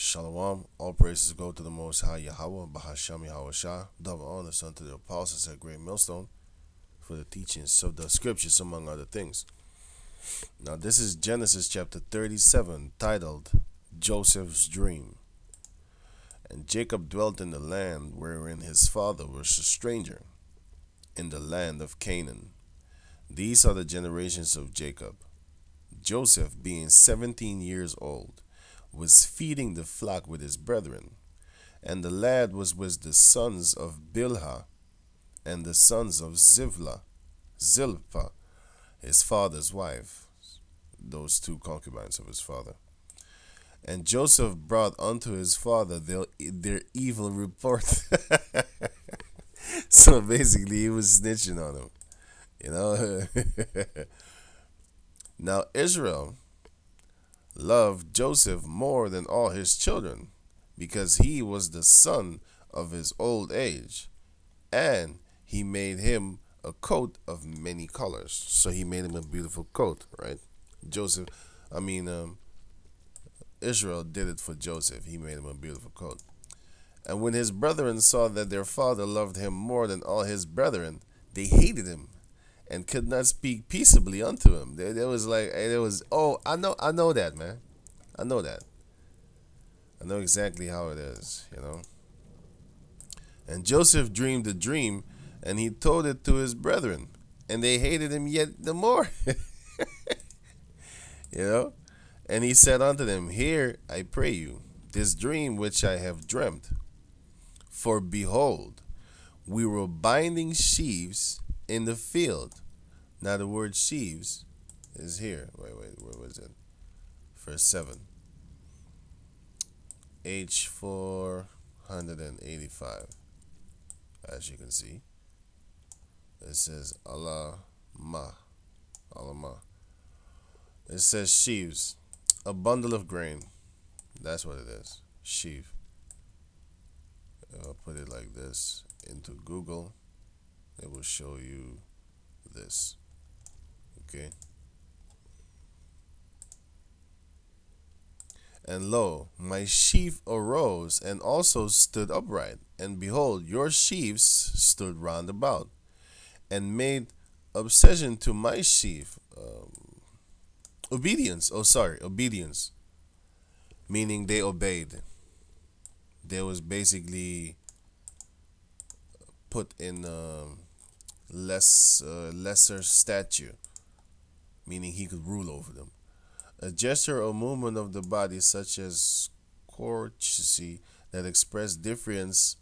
Shalom. All praises go to the Most High Yahweh, Bahasham Yahweh Shah. Double honors unto the apostles at Great Millstone for the teachings of the scriptures, among other things. Now, this is Genesis chapter 37, titled Joseph's Dream. And Jacob dwelt in the land wherein his father was a stranger, in the land of Canaan. These are the generations of Jacob. Joseph, being 17 years old, was feeding the flock with his brethren. And the lad was with the sons of Bilhah and the sons of Zilpah, his father's wife, those two concubines of his father. And Joseph brought unto his father their evil report. So basically, he was snitching on him, you know. Now Israel loved Joseph more than all his children, because he was the son of his old age, and he made him a coat of many colors. So he made him a beautiful coat, right? Joseph, I mean, Israel did it for Joseph. He made him a beautiful coat. And when his brethren saw that their father loved him more than all his brethren, they hated him and could not speak peaceably unto him. There was like, there was, oh, I know that, man. I know that. I know exactly how it is, you know. And Joseph dreamed a dream, and he told it to his brethren, and they hated him yet the more. You know. And he said unto them, Hear, I pray you, this dream which I have dreamt. For behold, we were binding sheaves in the field. Now the word sheaves is here. Wait, where was it? Verse 7. H485. As you can see, it says Allah Ma. Allah Ma. It says sheaves, a bundle of grain. That's what it is. Sheaf. I'll put it like this into Google. It will show you this. Okay. And lo, my sheaf arose and also stood upright. And behold, your sheaves stood round about, and made obsession to my sheaf. Obedience. Meaning they obeyed. They was basically put in lesser stature, meaning he could rule over them. A gesture or movement of the body, such as courtesy, that express difference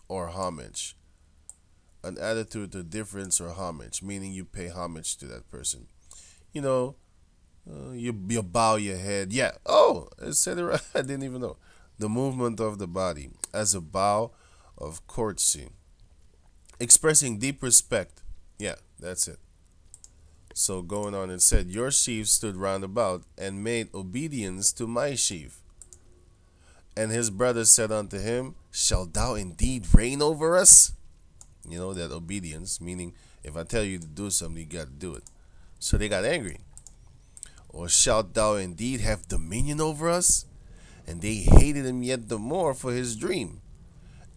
or homage. An attitude to difference or homage, meaning you pay homage to that person. You know, you bow your head. Yeah. Oh, it said it right. I didn't even know. The movement of the body as a bow of courtesy, expressing deep respect. Yeah, that's it. So going on, it said, Your sheaf stood round about, and made obedience to my sheaf. And his brothers said unto him, Shalt thou indeed reign over us? You know, that obedience, meaning if I tell you to do something, you got to do it. So they got angry. Or shalt thou indeed have dominion over us? And they hated him yet the more for his dream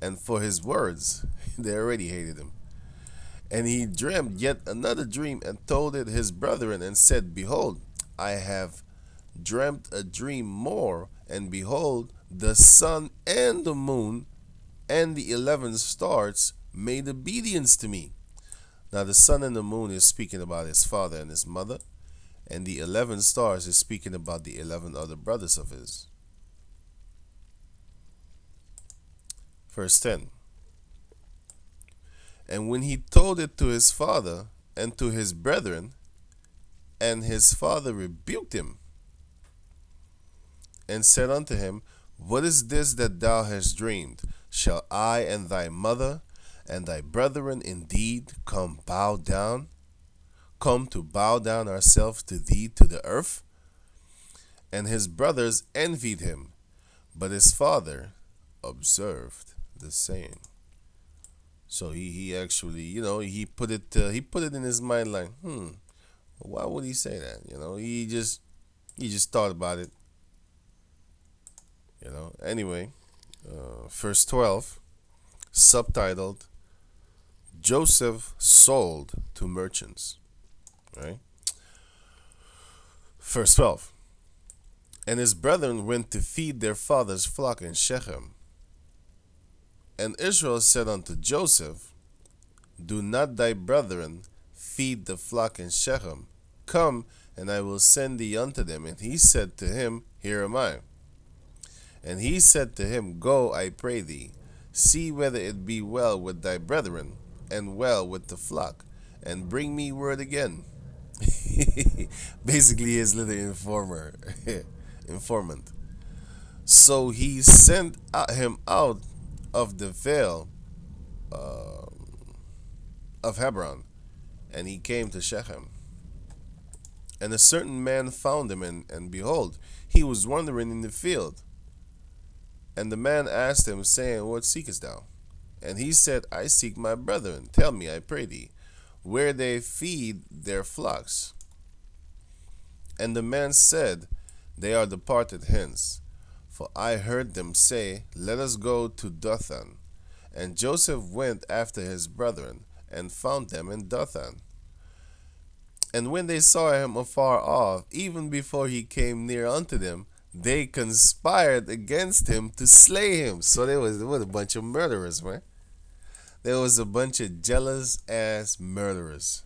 and for his words. They already hated him. And he dreamed yet another dream, and told it his brethren, and said, Behold, I have dreamt a dream more, and behold, the sun and the moon and the 11 stars made obedience to me. Now the sun and the moon is speaking about his father and his mother, and the 11 stars is speaking about the 11 other brothers of his. Verse 10. And when he told it to his father and to his brethren, and his father rebuked him, and said unto him, What is this that thou hast dreamed? Shall I and thy mother and thy brethren indeed come to bow down ourselves to thee to the earth? And his brothers envied him, but his father observed the saying. So he actually, you know, he put it in his mind like, why would he say that? You know, he just thought about it. Anyway, verse 12, subtitled Joseph sold to merchants. Right? Verse 12. And his brethren went to feed their father's flock in Shechem. And Israel said unto Joseph, do not thy brethren feed the flock in Shechem? Come, and I will send thee unto them. And he said to him, here am I. And he said to him, go, I pray thee, see whether it be well with thy brethren, and well with the flock, and bring me word again. Basically his little informant. So he sent him out of the vale uh, of Hebron, and he came to Shechem. And a certain man found him, and behold, he was wandering in the field. And the man asked him, saying, what seekest thou? And he said, I seek my brethren. Tell me, I pray thee, where they feed their flocks. And the man said, they are departed hence. For I heard them say, let us go to Dothan. And Joseph went after his brethren, and found them in Dothan. And when they saw him afar off, even before he came near unto them, they conspired against him to slay him. So there was what, a bunch of murderers, man. There was a bunch of jealous ass murderers.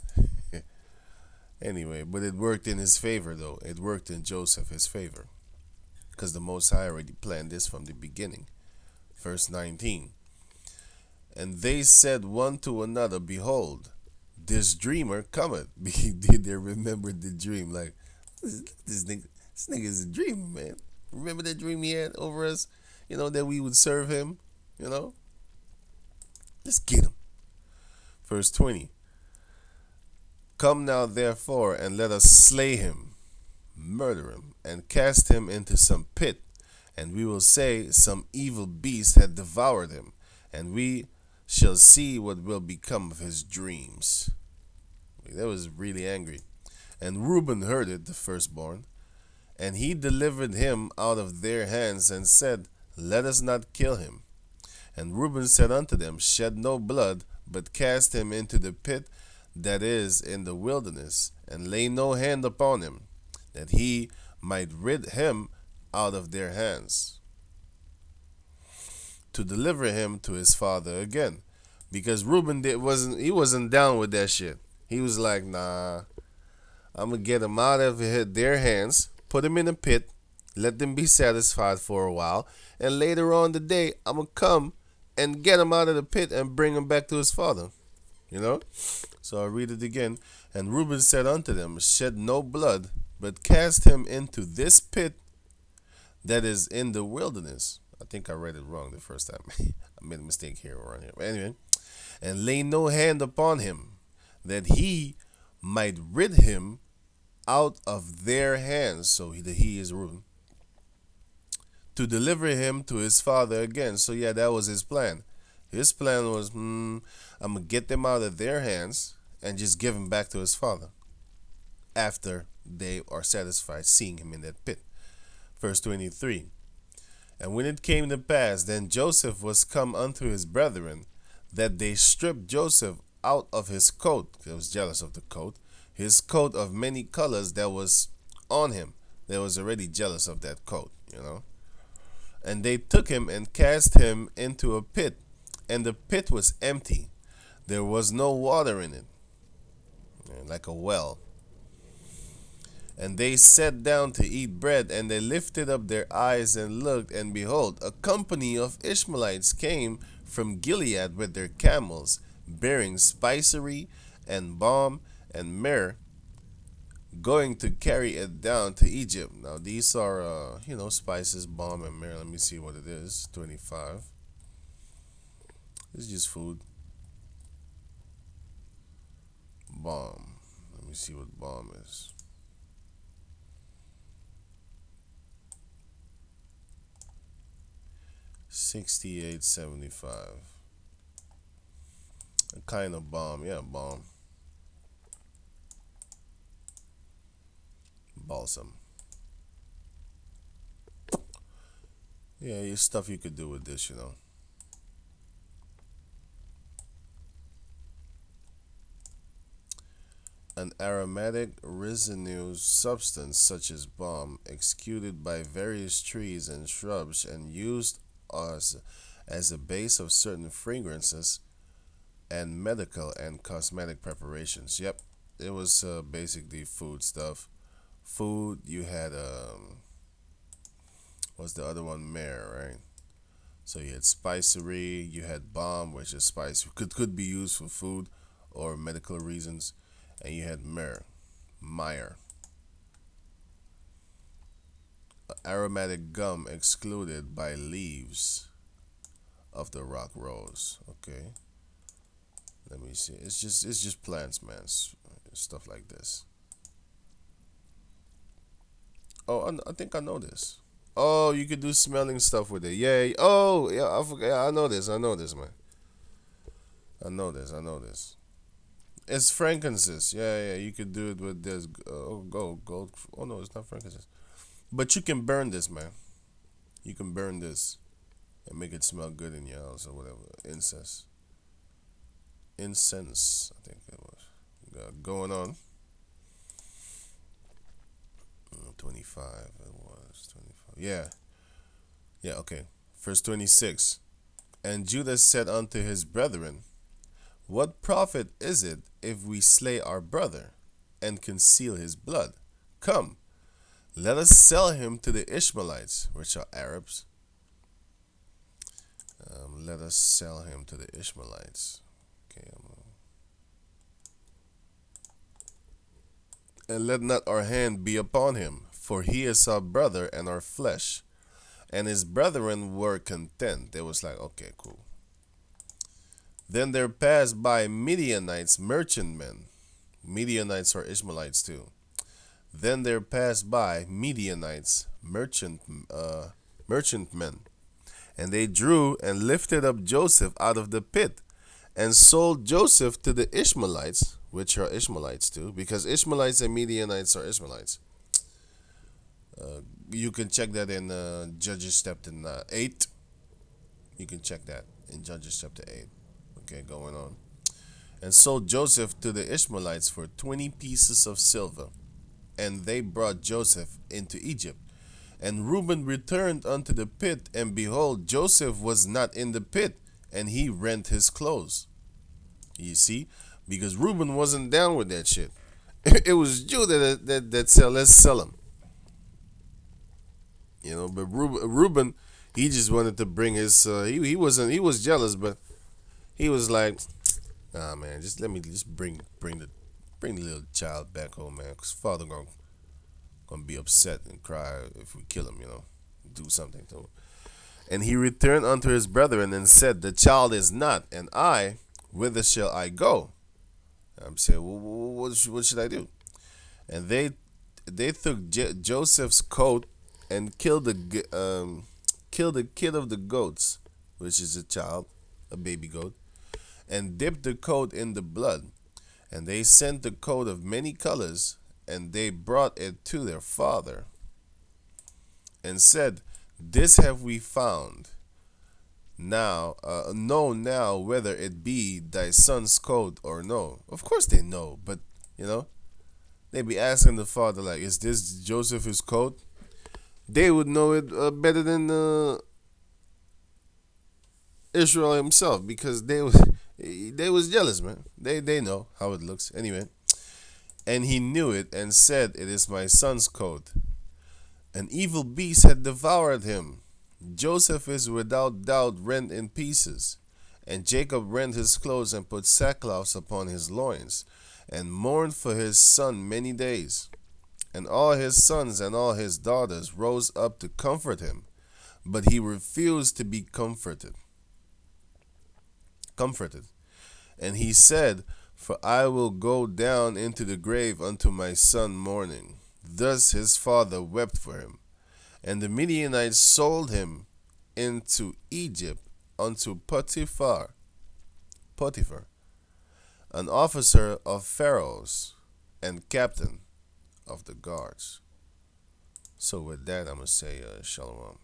Anyway, but it worked in his favor, though. It worked in Joseph his favor, because the Most High already planned this from the beginning. Verse 19. And they said one to another, behold, this dreamer cometh. Did they remember the dream? Like, this nigga is a dreamer, man. Remember that dream he had over us? That we would serve him? Let's get him. Verse 20. Come now, therefore, and let us slay him, murder him, and cast him into some pit, and we will say some evil beast had devoured him, and we shall see what will become of his dreams. That was really angry. And Reuben heard it, the firstborn, and he delivered him out of their hands, and said, let us not kill him. And Reuben said unto them, shed no blood, but cast him into the pit that is in the wilderness, and lay no hand upon him, that he might rid him out of their hands, to deliver him to his father again. Because Reuben wasn't down with that shit. He was like, nah, I'm gonna get him out of their hands, put him in a pit, let them be satisfied for a while, and later on the day, I'm gonna come and get him out of the pit and bring him back to his father. So I'll read it again. And Reuben said unto them, shed no blood, but cast him into this pit that is in the wilderness. I think I read it wrong the first time. I made a mistake here around here. But anyway, and lay no hand upon him, that he might rid him out of their hands. So he is Reuben. To deliver him to his father again. So yeah, that was his plan. His plan was, I'm going to get them out of their hands and just give him back to his father after they are satisfied seeing him in that pit. Verse 23. And when it came to pass, then Joseph was come unto his brethren, that they stripped Joseph out of his coat. They was jealous of the coat. His coat of many colors that was on him. They was already jealous of that coat, And they took him and cast him into a pit. And the pit was empty. There was no water in it, like a well. And they sat down to eat bread, and they lifted up their eyes and looked, and behold, a company of Ishmaelites came from Gilead with their camels, bearing spicery and balm and myrrh, going to carry it down to Egypt. Now these are, spices, balm, and myrrh. Let me see what it is. 25. It's just food. Balm. Let me see what balm is. $68.75. A kind of balm, yeah, balm. Balsam. Yeah, stuff you could do with this, you know. An aromatic resinous substance such as balm, exuded by various trees and shrubs and used as, as a base of certain fragrances and medical and cosmetic preparations. Yep, it was basically food stuff. Food, you had, what's the other one? Myrrh, right? So you had spicery, you had balm, which is spice, could be used for food or medical reasons, and you had myrrh, aromatic gum excluded by leaves of the rock rose. Okay, let me see. It's just plants, man. Stuff like this. Oh, I think I know this. Oh, you could do smelling stuff with it. Yeah. Oh, yeah. I forgot. Yeah, I know this. I know this, man. I know this. I know this. It's frankincense. Yeah, yeah. You could do it with this. Oh, gold. Oh no, it's not frankincense. But you can burn this, man. You can burn this and make it smell good in your house or whatever. Incense. I think it was. Going on. 25. It was 25. Yeah. Yeah. Okay. Verse 26. And Judas said unto his brethren, what profit is it if we slay our brother and conceal his blood? Come, let us sell him to the Ishmaelites, which are Arabs. Let us sell him to the Ishmaelites. Okay, and let not our hand be upon him, for he is our brother and our flesh. And his brethren were content. They was like, okay, cool. Then there passed by Midianites, merchantmen. Midianites are Ishmaelites too. Then there passed by Midianites, merchantmen, and they drew and lifted up Joseph out of the pit, and sold Joseph to the Ishmaelites, which are Ishmaelites too, because Ishmaelites and Midianites are Ishmaelites. You can check that in Judges chapter 8. You can check that in Judges chapter 8. Okay, going on. And sold Joseph to the Ishmaelites for 20 pieces of silver. And they brought Joseph into Egypt. And Reuben returned unto the pit, and behold, Joseph was not in the pit, and he rent his clothes. You see? Because Reuben wasn't down with that shit. It was Judah that said, let's sell him. You know, but Reuben, he just wanted to bring his, he wasn't, he was jealous, but he was like, ah man, just let me just bring the little child back home, man, because father gonna be upset and cry if we kill him, you know, do something to him. And he returned unto his brethren and said, the child is not, and I, whither shall I go? I'm saying, well, what should I do? And they took Joseph's coat and killed the kid of the goats, which is a child, a baby goat, and dipped the coat in the blood. And they sent the coat of many colors, and they brought it to their father, and said, this have we found. Now, know now whether it be thy son's coat or no. Of course they know, but you know, they be asking the father like, is this Joseph's coat? They would know it better than Israel himself, because they was jealous, man. They know how it looks anyway. And he knew it and said, it is my son's coat. An evil beast had devoured him. Joseph is without doubt rent in pieces. And Jacob rent his clothes and put sackcloths upon his loins, and mourned for his son many days. And all his sons and all his daughters rose up to comfort him, but he refused to be comforted. Comforted. And he said, for I will go down into the grave unto my son mourning. Thus his father wept for him. And the Midianites sold him into Egypt unto Potiphar, an officer of Pharaoh's and captain of the guards. So with that, I'm going to say shalom.